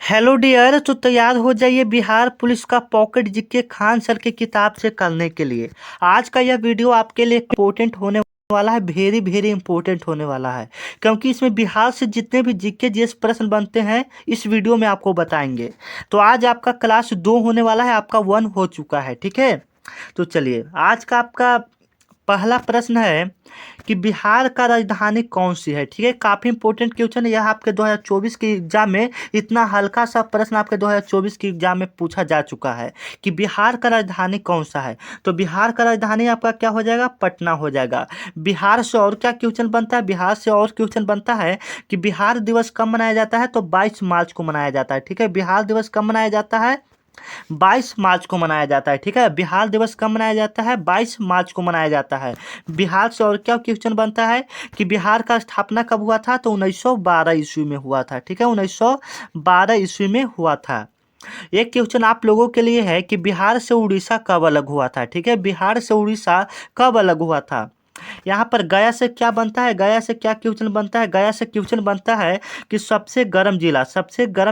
Hello dear, तो तैयार हो जाइए बिहार पुलिस का पॉकेट जीके खान सर की किताब से करने के लिए। आज का यह वीडियो आपके लिए इम्पोर्टेंट होने वाला है, वेरी वेरी इंपॉर्टेंट होने वाला है, क्योंकि इसमें बिहार से जितने भी जीके जीएस प्रश्न बनते हैं इस वीडियो में आपको बताएंगे। तो आज आपका क्लास 2 होने वाला है, आपका 1 हो चुका है, ठीक है। तो चलिए, आज का आपका पहला प्रश्न है कि बिहार का राजधानी कौन सी है, ठीक है। काफ़ी इंपॉर्टेंट क्वेश्चन है यह, आपके 2024 के एग्जाम में इतना हल्का सा प्रश्न आपके 2024 के एग्जाम में पूछा जा चुका है कि बिहार का राजधानी कौन सा है। तो बिहार का राजधानी आपका क्या हो जाएगा, पटना हो जाएगा। बिहार से और क्या क्वेश्चन बनता है, बिहार से और क्वेश्चन बनता है कि बिहार दिवस कब मनाया जाता है, तो 22 मार्च को मनाया जाता है, ठीक है। बिहार दिवस कब मनाया जाता है, 22 मार्च को मनाया जाता है, ठीक है। बिहार दिवस कब मनाया जाता है, 22 मार्च को मनाया जाता है। बिहार से और क्या क्वेश्चन बनता है कि बिहार का स्थापना कब हुआ था, तो 1912 ईस्वी में हुआ था, ठीक है। 1912 ईस्वी में हुआ था। एक क्वेश्चन आप लोगों के लिए है कि बिहार से उड़ीसा कब अलग हुआ था, ठीक है। बिहार से उड़ीसा कब अलग हुआ था। यहाँ पर गया से क्या बनता है, गया से क्या क्वेश्चन बनता है, गया से क्वेश्चन बनता है कि सबसे गर्म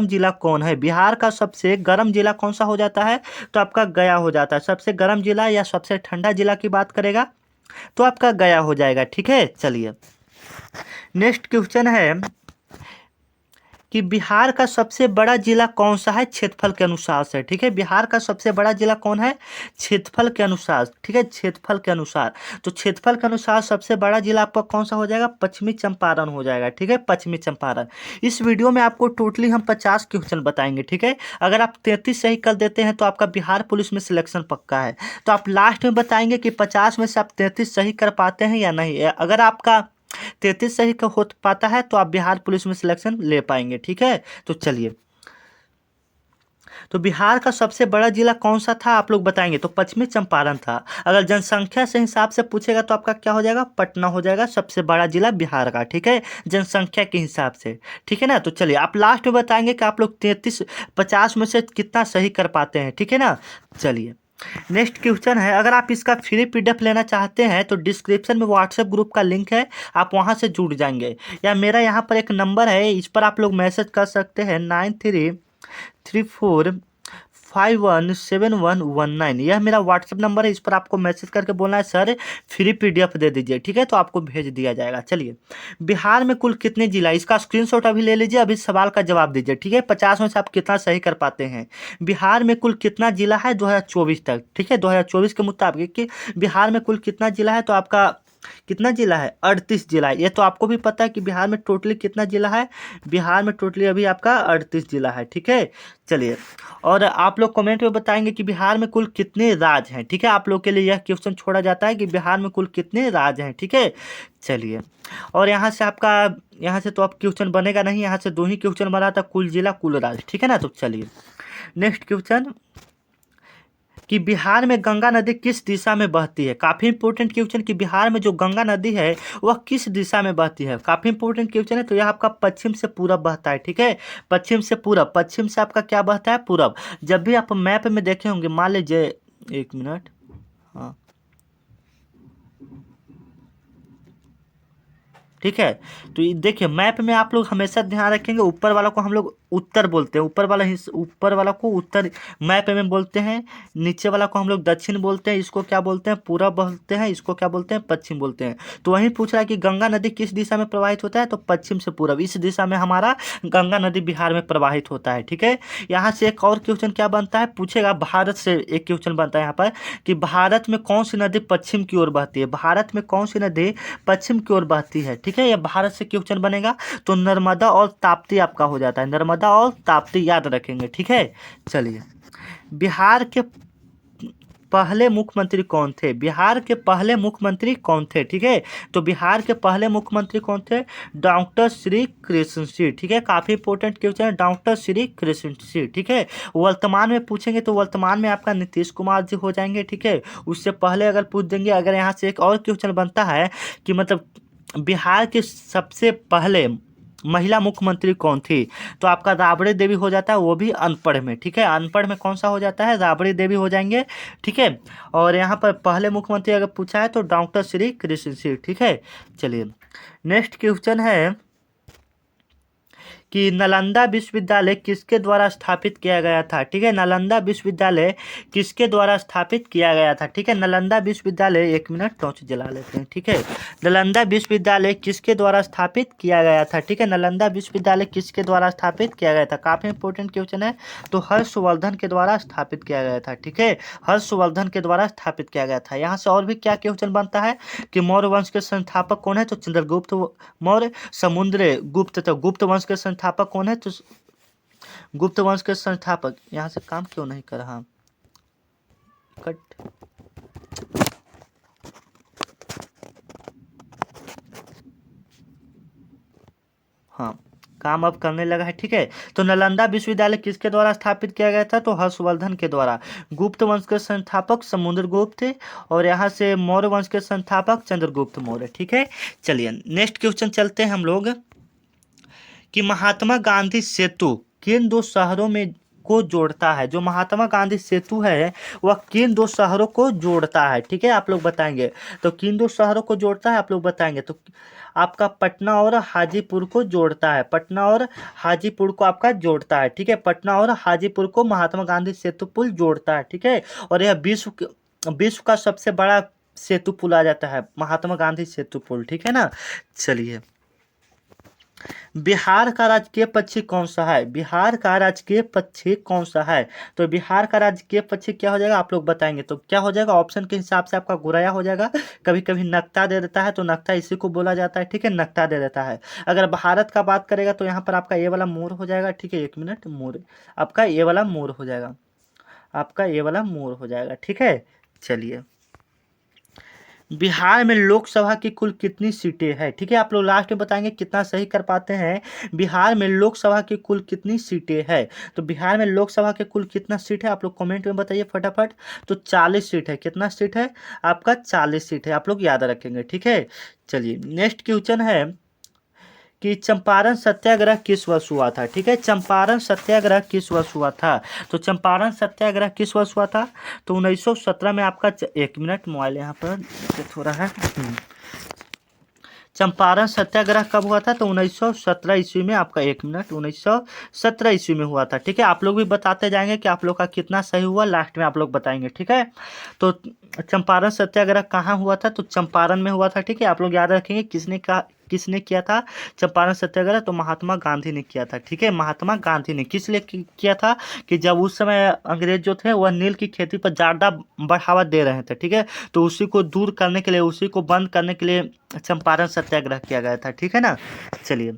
जिला कौन है। बिहार का सबसे गर्म जिला कौन सा हो जाता है, तो आपका गया हो जाता है। सबसे गर्म जिला या सबसे ठंडा जिला की बात करेगा तो आपका गया हो जाएगा, ठीक है। चलिए, नेक्स्ट क्वेश्चन है कि बिहार का सबसे बड़ा जिला कौन सा है क्षेत्रफल के अनुसार से, ठीक है। बिहार का सबसे बड़ा जिला कौन है, क्षेत्रफल के अनुसार, ठीक है। क्षेत्रफल के अनुसार, तो क्षेत्रफल के अनुसार सबसे बड़ा जिला आपका कौन सा हो जाएगा, पश्चिमी चंपारण हो जाएगा, ठीक है। पश्चिमी चंपारण। इस वीडियो में आपको टोटली हम 50 क्वेश्चन बताएंगे, ठीक है। अगर आप 33 सही कर देते हैं तो आपका बिहार पुलिस में सिलेक्शन पक्का है। तो आप लास्ट में बताएंगे कि 50 में से आप 33 सही कर पाते हैं या नहीं। अगर आपका 33 सही का हो पाता है तो आप बिहार पुलिस में सिलेक्शन ले पाएंगे, ठीक है। तो चलिए, तो बिहार का सबसे बड़ा जिला कौन सा था आप लोग बताएंगे, तो पश्चिमी चंपारण था। अगर जनसंख्या से हिसाब से पूछेगा तो आपका क्या हो जाएगा, पटना हो जाएगा सबसे बड़ा जिला बिहार का, ठीक है। जनसंख्या के हिसाब से, ठीक है ना। तो चलिए, आप लास्ट में बताएंगे कि आप लोग 50 में से कितना सही कर पाते हैं, ठीक है ना। चलिए, नेक्स्ट क्वेश्चन है, अगर आप इसका फ्री पीडीएफ लेना चाहते हैं तो डिस्क्रिप्शन में व्हाट्सएप ग्रुप का लिंक है, आप वहां से जुड़ जाएंगे। या मेरा यहाँ पर एक नंबर है, इस पर आप लोग मैसेज कर सकते हैं 9334517119। यह मेरा व्हाट्सएप नंबर है, इस पर आपको मैसेज करके बोलना है सर फ्री पीडीएफ दे दीजिए, ठीक है। तो आपको भेज दिया जाएगा। चलिए, बिहार में कुल कितने जिला, इसका स्क्रीनशॉट अभी ले लीजिए, अभी सवाल का जवाब दीजिए, ठीक है। 50 में से आप कितना सही कर पाते हैं। बिहार में कुल कितना जिला है 2024 तक, ठीक है। 2024 के मुताबिक कि बिहार में कुल कितना जिला है, तो आपका कितना जिला है, 38 जिला है। ये तो आपको भी पता है कि बिहार में टोटली कितना जिला है, बिहार में टोटली अभी आपका 38 जिला है, ठीक है। चलिए, और आप लोग कमेंट में बताएंगे कि बिहार में कुल कितने राज्य हैं, ठीक है। आप लोग के लिए यह क्वेश्चन छोड़ा जाता है कि बिहार में कुल कितने राज्य हैं, ठीक है। चलिए, और यहाँ से आपका, यहाँ से तो अब क्वेश्चन बनेगा नहीं, यहाँ से 2 ही क्वेश्चन बना था, कुल जिला कुल राज्य, ठीक है ना। तो चलिए, नेक्स्ट क्वेश्चन कि बिहार में गंगा नदी किस दिशा में बहती है। काफ़ी इंपॉर्टेंट क्वेश्चन कि बिहार में जो गंगा नदी है वह किस दिशा में बहती है, काफ़ी इंपॉर्टेंट क्वेश्चन है। तो यह आपका पश्चिम से पूरब बहता है, ठीक है। पश्चिम से पूरब, पश्चिम से आपका क्या बहता है, पूरब। जब भी आप मैप में देखे होंगे, मान लीजिए, एक मिनट, हाँ, ठीक है। तो ये देखिए, मैप में आप लोग हमेशा ध्यान रखेंगे, ऊपर वाला को हम लोग उत्तर बोलते हैं, ऊपर वाला हिस्सा, ऊपर वाला को उत्तर मैप में बोलते हैं। नीचे वाला को हम लोग दक्षिण बोलते हैं, इसको क्या बोलते हैं, पूरब बोलते हैं, इसको क्या बोलते हैं, पश्चिम बोलते हैं। तो वहीं पूछ रहा है कि गंगा नदी किस दिशा में प्रवाहित होता है, तो पश्चिम से पूरब, इस दिशा में हमारा गंगा नदी बिहार में प्रवाहित होता है, ठीक है। यहाँ से एक और क्वेश्चन क्या बनता है, पूछेगा भारत से एक क्वेश्चन बनता है यहाँ पर कि भारत में कौन सी नदी पश्चिम की ओर बहती है, भारत में कौन सी नदी पश्चिम की ओर बहती है, ठीक है। यह भारत से क्वेश्चन बनेगा, तो नर्मदा और ताप्ती आपका हो जाता है, नर्मदा और ताप्ती याद रखेंगे, ठीक है। चलिए, बिहार के पहले मुख्यमंत्री कौन थे, बिहार के पहले मुख्यमंत्री कौन थे, ठीक है। तो बिहार के पहले मुख्यमंत्री कौन थे, डॉक्टर श्री कृष्ण सिंह, ठीक है। काफी इंपॉर्टेंट क्वेश्चन है, डॉक्टर श्री कृष्ण सिंह, ठीक है। वर्तमान में पूछेंगे तो वर्तमान में आपका नीतीश कुमार जी हो जाएंगे, ठीक है। उससे पहले अगर पूछ देंगे, अगर यहाँ से एक और क्वेश्चन बनता है कि मतलब बिहार के सबसे पहले महिला मुख्यमंत्री कौन थी, तो आपका राबड़ी देवी हो जाता है, वो भी अनपढ़ में, ठीक है। अनपढ़ में कौन सा हो जाता है, राबड़ी देवी हो जाएंगे, ठीक है। और यहाँ पर पहले मुख्यमंत्री अगर पूछा है तो डॉक्टर श्री कृष्ण सिंह, ठीक है। चलिए, नेक्स्ट क्वेश्चन है कि नालंदा विश्वविद्यालय किसके द्वारा स्थापित किया गया था। ठीक है, नालंदा विश्वविद्यालय किसके द्वारा स्थापित किया गया था। ठीक है, नालंदा विश्वविद्यालय, एक मिनट टॉर्च जला लेते हैं। ठीक है, नालंदा विश्वविद्यालय किसके द्वारा स्थापित किया गया था। ठीक है, नालंदा विश्वविद्यालय किसके द्वारा स्थापित किया गया था, काफी इंपॉर्टेंट क्वेश्चन है। तो हर्षवर्धन के द्वारा स्थापित किया गया था। ठीक है, हर्षवर्धन के द्वारा स्थापित किया गया था। यहाँ से और भी क्या क्वेश्चन बनता है कि मौर्य वंश के संस्थापक कौन है, तो चंद्रगुप्त मौर्य। समुद्र गुप्त, तो गुप्त वंश के संस्थापक कौन है, तो गुप्त वंश के संस्थापक, यहाँ से काम क्यों नहीं कर रहा, कट। हाँ, काम अब करने लगा है। ठीक है, तो नालंदा विश्वविद्यालय किसके द्वारा स्थापित किया गया था, तो हर्षवर्धन के द्वारा। गुप्त वंश के संस्थापक समुद्रगुप्त थे, और यहाँ से मौर्य वंश के संस्थापक चंद्रगुप्त मौर्य। ठीक है, चलिए नेक्स्ट क्वेश्चन चलते हैं हम लोग कि महात्मा गांधी सेतु किन दो शहरों में को जोड़ता है। जो महात्मा गांधी सेतु है वह किन दो शहरों को जोड़ता है। ठीक है, आप लोग बताएंगे, तो किन दो शहरों को जोड़ता है आप लोग बताएंगे। तो आपका पटना और हाजीपुर को जोड़ता है, पटना और हाजीपुर को आपका जोड़ता है। ठीक है, पटना और हाजीपुर को महात्मा गांधी सेतु पुल जोड़ता है। ठीक है, और यह विश्व का सबसे बड़ा सेतु पुल आ जाता है, महात्मा गांधी सेतु पुल। ठीक है ना, चलिए बिहार का राजकीय पक्षी कौन सा है, बिहार का राजकीय पक्षी कौन सा है। तो बिहार का राजकीय पक्षी क्या हो जाएगा आप लोग बताएंगे। तो क्या हो जाएगा, ऑप्शन के हिसाब से आपका गुराया हो जाएगा, कभी कभी नक्ता दे देता है, तो नक्ता इसी को बोला जाता है। ठीक है, नक्ता दे देता है। अगर भारत का बात करेगा तो यहाँ पर आपका ये वाला मोर हो जाएगा। ठीक है, एक मिनट, मोर आपका ये वाला मोर हो जाएगा, आपका ये वाला मोर हो जाएगा। ठीक है, चलिए बिहार में लोकसभा की कुल कितनी सीटें हैं। ठीक है, आप लोग लास्ट में बताएंगे कितना सही कर पाते हैं। बिहार में लोकसभा की कुल कितनी सीटें हैं। तो बिहार में लोकसभा के कुल कितना सीट है आप लोग कमेंट में बताइए फटाफट। तो 40 सीट है, कितना सीट है आपका, 40 सीट है, आप लोग याद रखेंगे। ठीक है, चलिए नेक्स्ट क्वेश्चन है कि चंपारण सत्याग्रह किस वर्ष हुआ था। ठीक है, चंपारण सत्याग्रह किस वर्ष हुआ था। तो चंपारण सत्याग्रह किस वर्ष हुआ था, तो 1917 में आपका एक मिनट, मोबाइल यहाँ पर थोड़ा है। चंपारण सत्याग्रह कब हुआ था, तो 1917 ईस्वी में आपका, एक मिनट, 1917 ईस्वी में हुआ था। ठीक है, आप लोग भी बताते जाएंगे कि आप लोग का कितना सही हुआ, लास्ट में आप लोग बताएंगे। ठीक है, तो चंपारण सत्याग्रह कहाँ हुआ था, तो चंपारण में हुआ था। ठीक है, आप लोग याद रखेंगे किसने किया था चंपारण सत्याग्रह, तो महात्मा गांधी ने किया था। ठीक है, महात्मा गांधी ने किस लिए किया था कि जब उस समय अंग्रेज जो थे वह नील की खेती पर ज़्यादा बढ़ावा दे रहे थे। ठीक है, तो उसी को दूर करने के लिए, उसी को बंद करने के लिए चंपारण सत्याग्रह किया गया था। ठीक है ना, चलिए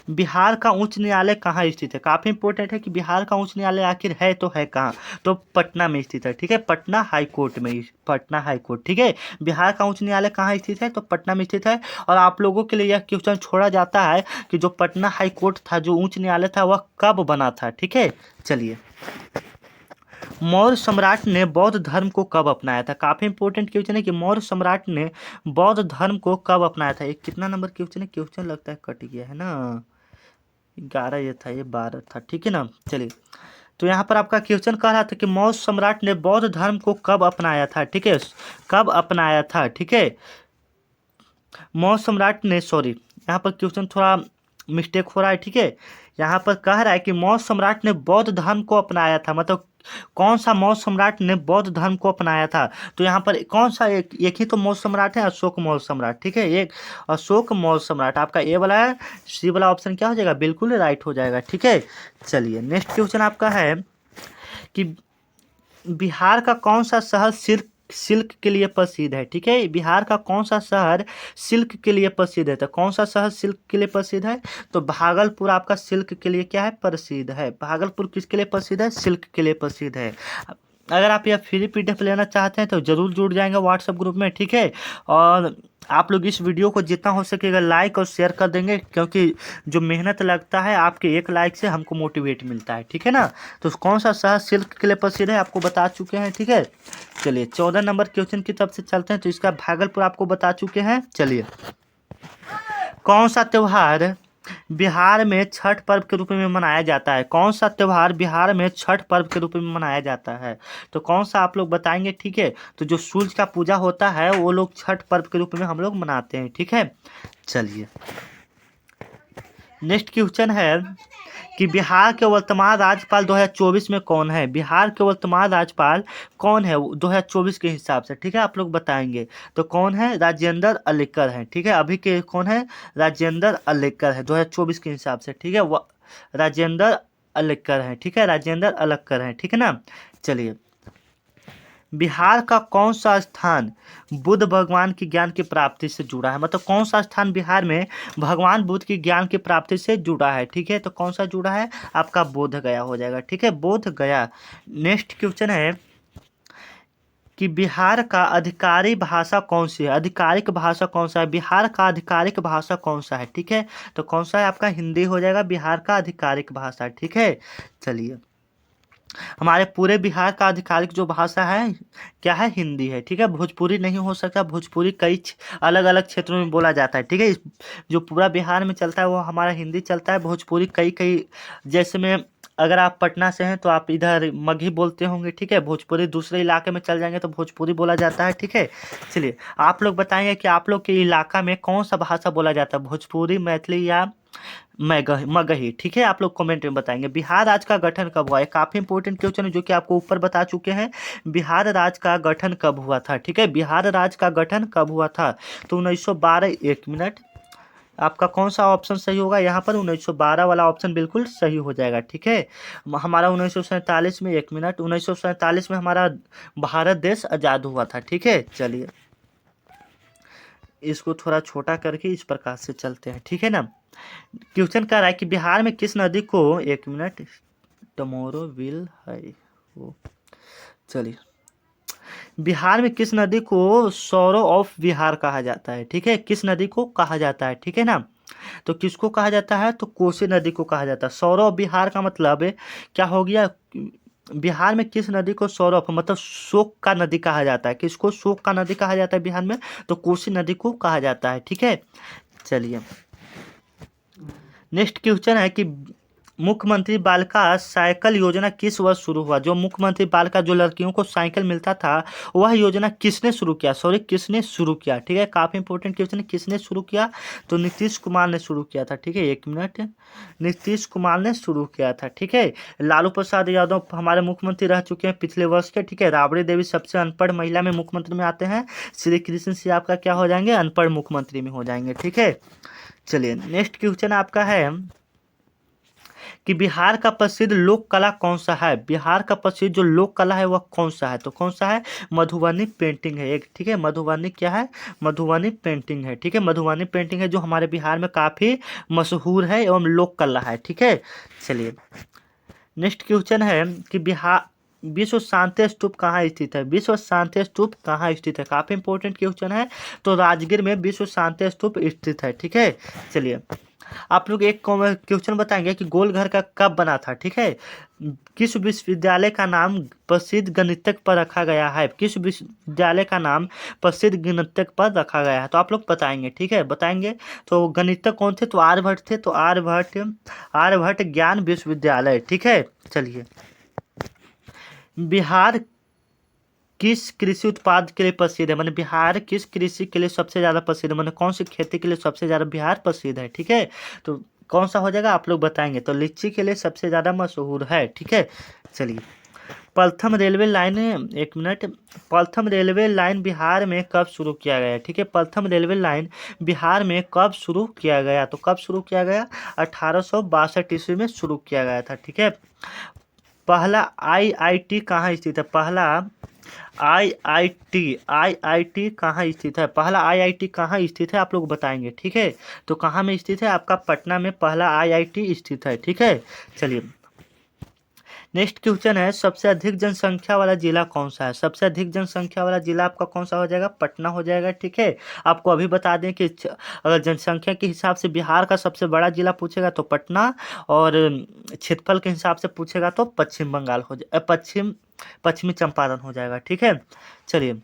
बिहार का उच्च न्यायालय कहाँ स्थित है। काफ़ी इंपॉर्टेंट है कि बिहार का उच्च न्यायालय आखिर है तो है कहाँ, तो पटना में स्थित है। ठीक है, पटना हाई कोर्ट में, पटना हाई कोर्ट। ठीक है, बिहार का उच्च न्यायालय कहाँ स्थित है, तो पटना में स्थित है। और आप लोगों के लिए यह क्वेश्चन छोड़ा जाता है कि जो पटना हाई कोर्ट था, जो उच्च न्यायालय था, वह कब बना था। ठीक है, चलिए मौर्य सम्राट ने बौद्ध धर्म को कब अपनाया था। काफी इंपॉर्टेंट क्वेश्चन है कि मौर्य सम्राट ने बौद्ध धर्म को कब अपनाया था। एक कितना नंबर क्वेश्चन है, क्वेश्चन लगता है कट गया है ना, 11 ये था, ये 12 था। ठीक है ना, चलिए तो यहाँ पर आपका क्वेश्चन कह रहा था कि मौर्य सम्राट ने बौद्ध धर्म को कब अपनाया था। ठीक है, कब अपनाया था। ठीक है, मौर्य सम्राट ने, सॉरी यहाँ पर क्वेश्चन थोड़ा मिस्टेक हो रहा है। ठीक है, यहाँ पर कह रहा है कि मौर्य सम्राट ने बौद्ध धर्म को अपनाया था, मतलब कौन सा मौर्य सम्राट ने बौद्ध धर्म को अपनाया था। तो यहाँ पर कौन सा, एक ही तो मौर्य सम्राट है, अशोक मौर्य सम्राट। ठीक है, एक अशोक मौर्य सम्राट, आपका ए वाला है, सी वाला ऑप्शन क्या हो जाएगा, बिल्कुल राइट हो जाएगा। ठीक है, चलिए नेक्स्ट क्वेश्चन आपका है कि बिहार का कौन सा शहर सिल्क के लिए प्रसिद्ध है। ठीक है, बिहार का कौन सा शहर सिल्क के लिए प्रसिद्ध है। तो कौन सा शहर सिल्क के लिए प्रसिद्ध है, तो भागलपुर आपका सिल्क के लिए क्या है, प्रसिद्ध है। भागलपुर किसके लिए प्रसिद्ध है, सिल्क के लिए प्रसिद्ध है। अगर आप यह फ्री PDF लेना चाहते हैं तो ज़रूर जुड़ जाएंगे व्हाट्सएप ग्रुप में। ठीक है, और आप लोग इस वीडियो को जितना हो सकेगा लाइक और शेयर कर देंगे, क्योंकि जो मेहनत लगता है आपके एक लाइक से हमको मोटिवेट मिलता है। ठीक है ना, तो कौन सा शहर सिल्क के लिए प्रसिद्ध है आपको बता चुके हैं। ठीक है, चलिए 14 नंबर क्वेश्चन की तरफ से चलते हैं। तो इसका भागलपुर आपको बता चुके हैं। चलिए कौन सा त्यौहार बिहार में छठ पर्व के रूप में मनाया जाता है। कौन सा त्यौहार बिहार में छठ पर्व के रूप में मनाया जाता है, तो कौन सा आप लोग बताएंगे। ठीक है, तो जो सूर्य का पूजा होता है वो लोग छठ पर्व के रूप में हम लोग मनाते हैं। ठीक है, चलिए नेक्स्ट क्वेश्चन है कि बिहार के वर्तमान राज्यपाल 2024 में कौन है। बिहार के वर्तमान राज्यपाल कौन है 2024 के हिसाब से, ठीक है, आप लोग बताएंगे। तो कौन है, राजेंद्र अलेकर है, ठीक है। अभी के कौन है, राजेंद्र अलेकर है 2024 के हिसाब से, ठीक है। राजेंद्र अलेकर है, ठीक है, राजेंद्र अलेकर है, ठीक है ना। चलिए, बिहार का कौन सा स्थान बुद्ध भगवान की ज्ञान की प्राप्ति से जुड़ा है, मतलब कौन सा स्थान बिहार में भगवान बुद्ध की ज्ञान की प्राप्ति से जुड़ा है, ठीक है। तो कौन सा जुड़ा है, आपका बोध गया हो जाएगा, ठीक है, बोध गया। नेक्स्ट क्वेश्चन है कि बिहार का आधिकारिक भाषा कौन सी है। आधिकारिक भाषा कौन सा है, बिहार का आधिकारिक भाषा कौन सा है, ठीक है। तो कौन सा है, आपका हिंदी हो जाएगा, बिहार का आधिकारिक भाषा, ठीक है। चलिए, हमारे पूरे बिहार का आधिकारिक जो भाषा है क्या है, हिंदी है, ठीक है। भोजपुरी नहीं हो सकता, भोजपुरी कई अलग अलग क्षेत्रों में बोला जाता है, ठीक है। जो पूरा बिहार में चलता है वो हमारा हिंदी चलता है। भोजपुरी कई कई, जैसे में अगर आप पटना से हैं तो आप इधर मगही बोलते होंगे, ठीक है। भोजपुरी दूसरे इलाके में चल जाएंगे तो भोजपुरी बोला जाता है, ठीक है। चलिए, आप लोग बताएंगे कि आप लोग के इलाका में कौन सा भाषा बोला जाता है, भोजपुरी, मैथिली या मगही, ठीक है। आप लोग कमेंट में बताएंगे। बिहार राज्य का गठन कब हुआ है, काफी इंपॉर्टेंट क्वेश्चन है जो कि आपको ऊपर बता चुके हैं। बिहार राज्य का गठन कब हुआ था, ठीक है। बिहार राज्य का गठन कब हुआ था, तो 1912। एक मिनट, आपका कौन सा ऑप्शन सही होगा यहाँ पर, 1912 वाला ऑप्शन बिल्कुल सही हो जाएगा, ठीक है। हमारा 1947 में, एक मिनट, 1947 में हमारा भारत देश आजाद हुआ था, ठीक है। चलिए, इसको थोड़ा छोटा करके इस प्रकार से चलते हैं, ठीक है ना। क्वेश्चन कह रहा है कि बिहार में किस नदी को, एक मिनट, टमोरो विल है वो, चलिए, बिहार में किस नदी को सौरो ऑफ बिहार कहा जाता है, ठीक है। किस नदी को कहा जाता है, ठीक है ना। तो किसको कहा जाता है, तो कोसी नदी को कहा जाता है। सौरो ऑफ बिहार का मतलब क्या हो गया, बिहार में किस नदी को सौरो ऑफ मतलब शोक का नदी कहा जाता है। किसको शोक का नदी कहा जाता है बिहार में, तो कोसी नदी को कहा जाता है, ठीक है। चलिए, नेक्स्ट क्वेश्चन है कि मुख्यमंत्री बालिका साइकिल योजना किस वर्ष शुरू हुआ। जो मुख्यमंत्री बालिका, जो लड़कियों को साइकिल मिलता था, वह योजना किसने शुरू किया, सॉरी किसने शुरू किया, ठीक है। काफी इंपॉर्टेंट क्वेश्चन है, किसने शुरू किया, तो नीतीश कुमार ने शुरू किया था, ठीक है। एक मिनट, नीतीश कुमार ने शुरू किया था, ठीक है। लालू प्रसाद यादव हमारे मुख्यमंत्री रह चुके हैं पिछले वर्ष के, ठीक है। राबड़ी देवी सबसे अनपढ़ महिला में मुख्यमंत्री में आते हैं। श्री कृष्ण सिंह आपका क्या हो जाएंगे, अनपढ़ मुख्यमंत्री में हो जाएंगे, ठीक है। चलिए, नेक्स्ट क्वेश्चन आपका है कि बिहार का प्रसिद्ध लोक कला कौन सा है। बिहार का प्रसिद्ध जो लोक कला है वह कौन सा है, तो कौन सा है, मधुबनी पेंटिंग है एक, ठीक है। मधुबनी क्या है, मधुबनी पेंटिंग है, ठीक है। मधुबनी पेंटिंग है जो हमारे बिहार में काफ़ी मशहूर है एवं लोक कला है, ठीक है। चलिए, नेक्स्ट क्वेश्चन है कि बिहार विश्व शांति स्तूप कहाँ स्थित है। विश्व शांति स्तूप कहाँ स्थित है, काफ़ी इंपॉर्टेंट क्वेश्चन है। तो राजगीर में विश्व शांति स्तूप स्थित है, ठीक है। चलिए, आप लोग एक क्वेश्चन बताएंगे कि गोल घर का कब बना था, ठीक है। किस विश्वविद्यालय का नाम प्रसिद्ध गणितज्ञ पर रखा गया है, किस विश्वविद्यालय का नाम प्रसिद्ध गणितज्ञ पर रखा गया है, तो आप लोग बताएंगे, ठीक है, बताएंगे। तो गणितज्ञ कौन थे, तो आर्यभट्ट थे, तो आर्यभट्ट ज्ञान विश्वविद्यालय, ठीक है। चलिए, बिहार किस कृषि उत्पाद के लिए प्रसिद्ध है, मैंने बिहार किस कृषि के लिए सबसे ज़्यादा प्रसिद्ध है, मैंने कौन सी खेती के लिए सबसे ज़्यादा बिहार प्रसिद्ध है, ठीक है। तो कौन सा हो जाएगा, आप लोग बताएंगे। तो लीची के लिए सबसे ज़्यादा मशहूर है, ठीक है। चलिए, प्रथम रेलवे लाइन, एक मिनट, प्रथम रेलवे लाइन बिहार में कब शुरू किया गया, ठीक है। प्रथम रेलवे लाइन बिहार में कब शुरू किया गया, तो कब शुरू किया गया, 1862 ईस्वी में शुरू किया गया था, ठीक है। पहला आईआईटी कहाँ स्थित है, पहला आईआईटी कहाँ स्थित है, पहला आईआईटी कहाँ स्थित है, आप लोग बताएंगे, ठीक है। तो कहाँ में स्थित है, आपका पटना में पहला आईआईटी स्थित है, ठीक है। चलिए, नेक्स्ट क्वेश्चन है सबसे अधिक जनसंख्या वाला जिला कौन सा है। सबसे अधिक जनसंख्या वाला जिला आपका कौन सा हो जाएगा, पटना हो जाएगा, ठीक है। आपको अभी बता दें कि अगर जनसंख्या के हिसाब से बिहार का सबसे बड़ा जिला पूछेगा तो पटना, और क्षेत्रफल के हिसाब से पूछेगा तो पश्चिम बंगाल हो जाए, पश्चिमी चंपारण हो जाएगा, ठीक है। चलिए,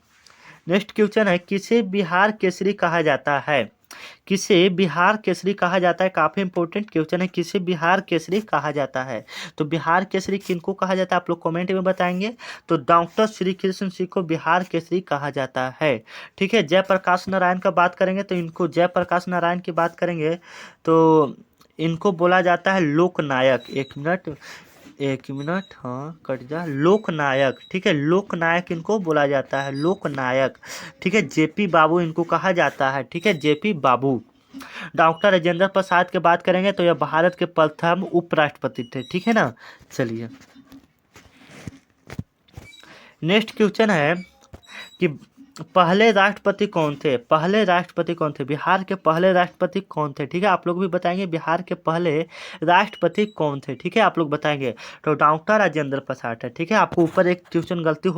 नेक्स्ट क्वेश्चन है किसे बिहार केसरी कहा जाता है। किसे बिहार केसरी कहा जाता है, काफी इंपॉर्टेंट क्वेश्चन है, किसे बिहार केसरी कहा जाता है। तो बिहार केसरी किनको कहा जाता है, आप लोग कमेंट में बताएंगे। तो डॉक्टर श्री कृष्ण सिंह को बिहार केसरी कहा जाता है, ठीक है। जयप्रकाश नारायण का बात करेंगे तो इनको जयप्रकाश नारायण की बात करेंगे तो इनको बोला जाता है लोकनायक। एक मिनट, हाँ कट जा। लोकनायक, ठीक है, लोकनायक इनको बोला जाता है, लोकनायक। ठीक है, जेपी बाबू इनको कहा जाता है। ठीक है, जेपी बाबू। डॉक्टर राजेंद्र प्रसाद की बात करेंगे तो यह भारत के प्रथम उपराष्ट्रपति थे। ठीक है ना। चलिए नेक्स्ट क्वेश्चन है कि पहले राष्ट्रपति कौन थे। पहले राष्ट्रपति कौन थे, बिहार के पहले राष्ट्रपति कौन थे। ठीक है, आप लोग भी बताएंगे बिहार के पहले राष्ट्रपति कौन थे। ठीक है, आप लोग बताएंगे तो डॉक्टर राजेंद्र प्रसाद है। ठीक है, आपको ऊपर एक क्वेश्चन गलती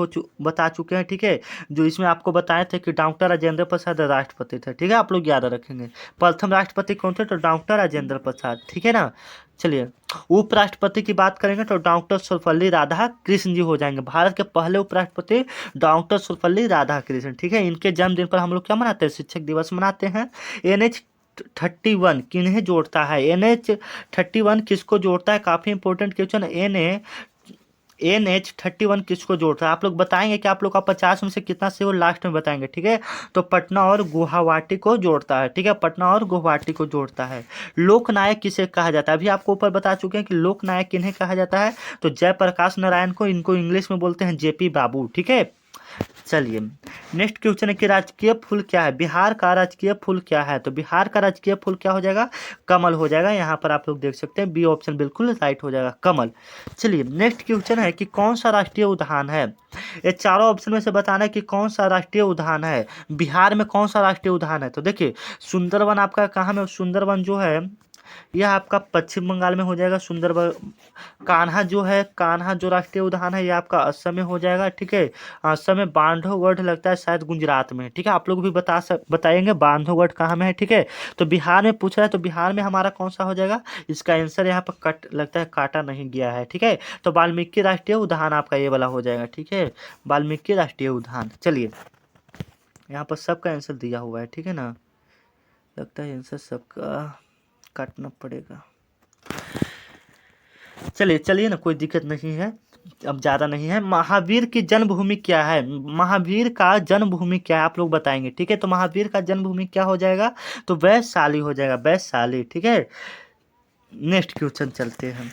बता चुके हैं। ठीक है, जो इसमें आपको बताए थे कि डॉक्टर राजेंद्र प्रसाद राष्ट्रपति थे। ठीक है, आप लोग याद रखेंगे प्रथम राष्ट्रपति कौन थे, तो डॉक्टर राजेंद्र प्रसाद। ठीक है ना। चलिए उपराष्ट्रपति की बात करेंगे तो डॉक्टर सर्वपल्ली राधाकृष्ण जी हो जाएंगे। भारत के पहले उपराष्ट्रपति डॉक्टर सर्वपल्ली राधाकृष्ण। ठीक है, इनके जन्मदिन पर हम लोग क्या मनाते हैं, शिक्षक दिवस मनाते हैं। NH-31 किन्हें जोड़ता है, NH-31 किसको जोड़ता है, काफी इंपॉर्टेंट क्वेश्चन। NH-31 किसको जोड़ता है, आप लोग बताएंगे कि आप लोग का 50 में से कितना सही हो, लास्ट में बताएंगे। ठीक है, तो पटना और गुवाहाटी को जोड़ता है। ठीक है, पटना और गुवाहाटी को जोड़ता है। लोकनायक किसे कहा जाता है, अभी आपको ऊपर बता चुके हैं कि लोकनायक किन्हें कहा जाता है, तो जयप्रकाश नारायण को, इनको इंग्लिश में बोलते हैं जेपी बाबू। ठीक है, चलिए नेक्स्ट क्वेश्चन है कि राजकीय फूल क्या है, बिहार का राजकीय फूल क्या है, तो बिहार का राजकीय फूल क्या हो जाएगा, कमल हो जाएगा। यहाँ पर आप लोग देख सकते हैं बी ऑप्शन बिल्कुल राइट हो जाएगा, कमल। चलिए नेक्स्ट क्वेश्चन है कि कौन सा राष्ट्रीय उद्यान है, ये चारों ऑप्शन में से बताना है कि कौन सा राष्ट्रीय उद्यान है, बिहार में कौन सा राष्ट्रीय उद्यान है। तो देखिए सुंदरवन आपका कहाँ में, सुंदरवन जो है यह आपका पश्चिम बंगाल में हो जाएगा। सुंदरवन, कान्हा जो है, कान्हा जो राष्ट्रीय उद्यान है ये आपका असम में हो जाएगा। ठीक है, असम में बांधवगढ़ लगता है शायद गुजरात में। ठीक है, आप लोग भी बताएंगे बांधवगढ़ कहाँ में है। ठीक है, तो बिहार में पूछ रहा है तो बिहार में हमारा कौन सा हो जाएगा, इसका आंसर यहाँ पर कट लगता है, काटा नहीं गया है। ठीक है, तो वाल्मीकि राष्ट्रीय उद्यान आपका ये वाला हो जाएगा। ठीक है, वाल्मीकि राष्ट्रीय उद्यान। चलिए यहाँ पर सबका आंसर दिया हुआ है। ठीक है ना, लगता है आंसर सबका काटना पड़ेगा। चलिए ना, कोई दिक्कत नहीं है, अब ज़्यादा नहीं है। महावीर की जन्मभूमि क्या है, महावीर का जन्मभूमि क्या है, आप लोग बताएंगे। ठीक है, तो महावीर का जन्मभूमि क्या हो जाएगा, तो वैशाली हो जाएगा, वैशाली। ठीक है, नेक्स्ट क्वेश्चन चलते हैं।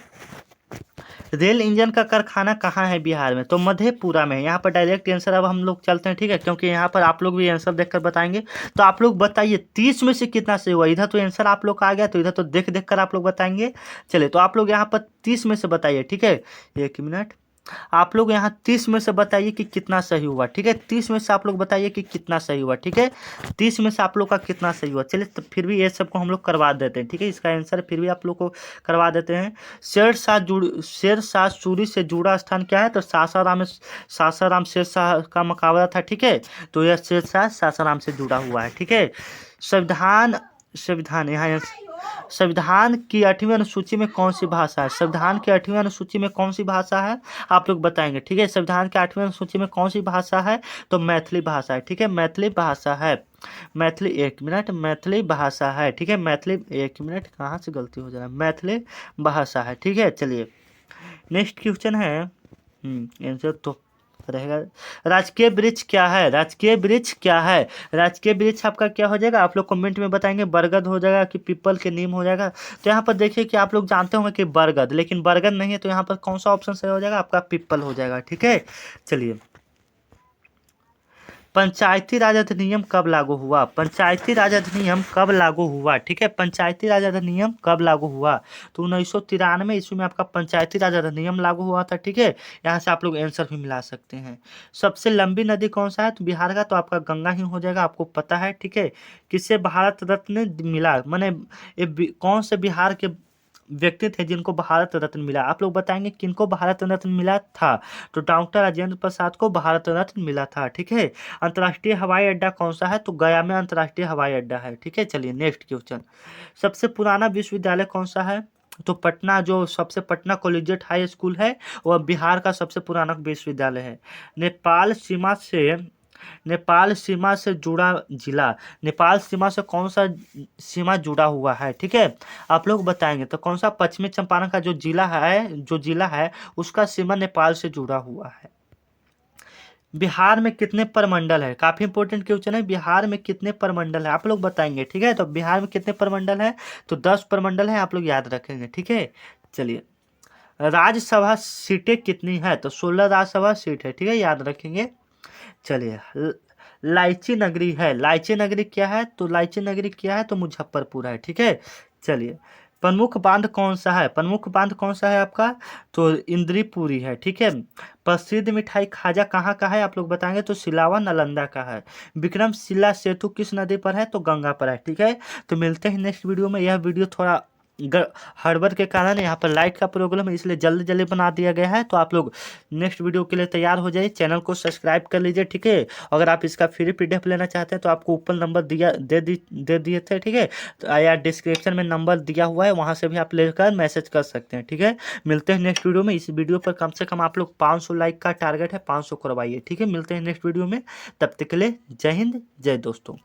रेल इंजन का कारखाना कहाँ है बिहार में, तो मधेपुरा में है। यहाँ पर डायरेक्ट आंसर अब हम लोग चलते हैं। ठीक है, क्योंकि यहाँ पर आप लोग भी आंसर देखकर बताएंगे, तो आप लोग बताइए 30 में से कितना सही हुआ। इधर तो आंसर आप लोग का आ गया, तो इधर तो देख देख कर आप लोग बताएंगे। चलिए तो आप लोग यहाँ पर 30 में से बताइए। ठीक है, एक मिनट, आप लोग यहाँ 30 में से बताइए कि कितना सही हुआ। ठीक है, 30 में से आप लोग बताइए कि कितना सही हुआ। ठीक है, 30 में से आप लोग का कितना सही हुआ। चलिए तो फिर भी ये सबको हम लोग करवा देते हैं। ठीक है, इसका आंसर फिर भी आप लोग को करवा देते हैं। शेरशाह सूरी से जुड़ा स्थान क्या है, तो सासाराम शेरशाह का मकबरा था। ठीक है, तो यह शेरशाह सासाराम से जुड़ा हुआ है। ठीक है, संविधान संविधान यहाँ संविधान की 8वीं अनुसूची में कौन सी भाषा है, संविधान की 8वीं अनुसूची में कौन सी भाषा है, आप लोग बताएंगे। ठीक है, संविधान की 8वीं अनुसूची में कौन सी भाषा है, तो मैथिली भाषा है। ठीक है, मैथिली भाषा है, मैथिली, एक मिनट, मैथिली भाषा है। ठीक है, मैथिली, एक मिनट, कहाँ से गलती हो जा रहा है, मैथिली भाषा है। ठीक है, चलिए नेक्स्ट क्वेश्चन है, आंसर तो रहेगा। राजकीय वृक्ष क्या है, राजकीय वृक्ष क्या है, राजकीय वृक्ष आपका क्या हो जाएगा, आप लोग कमेंट में बताएंगे। बरगद हो जाएगा कि पीपल के नीम हो जाएगा। तो यहाँ पर देखिए कि आप लोग जानते होंगे कि बरगद, लेकिन बरगद नहीं है, तो यहाँ पर कौन सा ऑप्शन सही हो जाएगा, आपका पीपल हो जाएगा। ठीक है, चलिए पंचायती राज अधिनियम कब लागू हुआ, पंचायती राज अधिनियम कब लागू हुआ। ठीक है, पंचायती राज अधिनियम कब लागू हुआ, तो 1993 ईस्वी में आपका पंचायती राज अधिनियम लागू हुआ था। ठीक है, यहाँ से आप लोग आंसर भी मिला सकते हैं। सबसे लंबी नदी कौन सा है, तो बिहार का तो आपका गंगा ही हो जाएगा, आपको पता है। ठीक है, किससे भारत रत्न मिला, माने कौन से बिहार के व्यक्ति थे जिनको भारत रत्न मिला, आप लोग बताएंगे किनको भारत रत्न मिला था, तो डॉक्टर राजेंद्र प्रसाद को भारत रत्न मिला था। ठीक है, अंतर्राष्ट्रीय हवाई अड्डा कौन सा है, तो गया में अंतर्राष्ट्रीय हवाई अड्डा है। ठीक है, चलिए नेक्स्ट क्वेश्चन। सबसे पुराना विश्वविद्यालय कौन सा है, तो पटना, जो सबसे पटना कॉलेजिएट हाई स्कूल है वह बिहार का सबसे पुराना विश्वविद्यालय है। नेपाल सीमा से जुड़ा जिला, नेपाल सीमा से कौन सा सीमा जुड़ा हुआ है। ठीक है, आप लोग बताएंगे तो कौन सा, पश्चिमी चंपारण का जो जिला है उसका सीमा नेपाल से जुड़ा हुआ है। बिहार में कितने प्रमंडल है, काफी इंपॉर्टेंट क्वेश्चन है। बिहार में कितने प्रमंडल है आप लोग बताएंगे, ठीक है। तो बिहार में कितने प्रमंडल है, तो 10 प्रमंडल है, आप लोग याद रखेंगे, ठीक है। चलिए, राज्यसभा सीटें कितनी है, तो 16 राज्यसभा सीट है, ठीक है, याद रखेंगे। चलिए, लाइची नगरी है, लाइची नगरी क्या है, तो लाइची नगरी क्या है, तो मुजफ्फरपुर है, ठीक है। चलिए, प्रमुख बांध कौन सा है, प्रमुख बांध कौन सा है आपका, तो इंद्रीपुरी है, ठीक है। प्रसिद्ध मिठाई खाजा कहाँ का है, आप लोग बताएंगे, तो सिलावा नालंदा का है। विक्रमशिला सेतु किस नदी पर है, तो गंगा पर है, ठीक है। तो मिलते हैं नेक्स्ट वीडियो में। यह वीडियो थोड़ा हड़बड़ के कारण यहाँ पर लाइट का प्रॉब्लम है, इसलिए जल्दी जल्दी बना दिया गया है। तो आप लोग नेक्स्ट वीडियो के लिए तैयार हो जाइए, चैनल को सब्सक्राइब कर लीजिए, ठीक है। अगर आप इसका फ्री पीडीएफ लेना चाहते हैं तो आपको ऊपर नंबर दे दिए थे, ठीक है। तो या डिस्क्रिप्शन में नंबर दिया हुआ है, वहाँ से भी आप लेकर मैसेज कर सकते हैं, ठीक है। मिलते हैं नेक्स्ट वीडियो में। इस वीडियो पर कम से कम आप लोग 500 लाइक का टारगेट है, 500 करवाइए, ठीक है। मिलते हैं नेक्स्ट वीडियो में, तब तक के लिए जय हिंद, जय दोस्तों।